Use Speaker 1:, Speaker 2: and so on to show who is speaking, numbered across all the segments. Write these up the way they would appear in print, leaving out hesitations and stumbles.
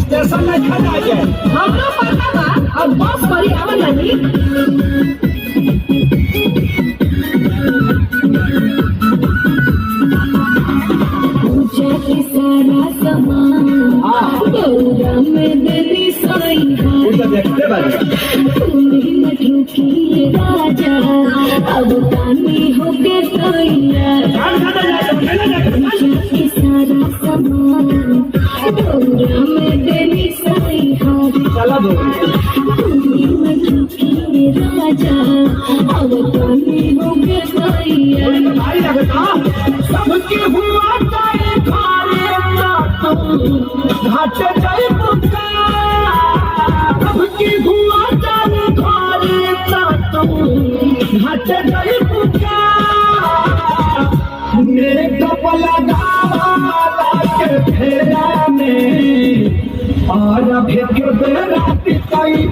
Speaker 1: station में खड़ा है हम लोग पता बा अब बस परी आवल लगी
Speaker 2: के सारा सामान गौरा में देवी साई
Speaker 1: देखते
Speaker 2: में ठुकी राजा अब तानी होके के सारा सामान गौरा में देवी साई में ठुकी राजा अब तानी होके
Speaker 1: सबके हुआ घाट जाए सबकी हुआ जाए घाट जाए मेरे कपला के फेरा में और भेज बेरा पिताई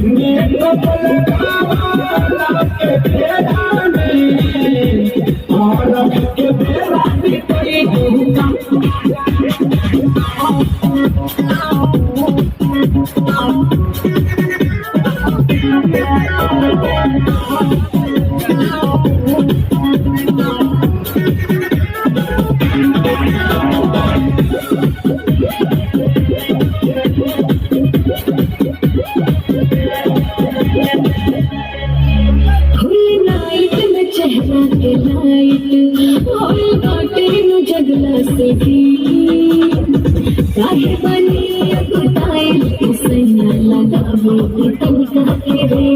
Speaker 1: मेरे कपला के फेरा में और भेज बेरा पिताई
Speaker 2: जगला से काहे बनी बताए सैया लगावे तनिका के
Speaker 1: रे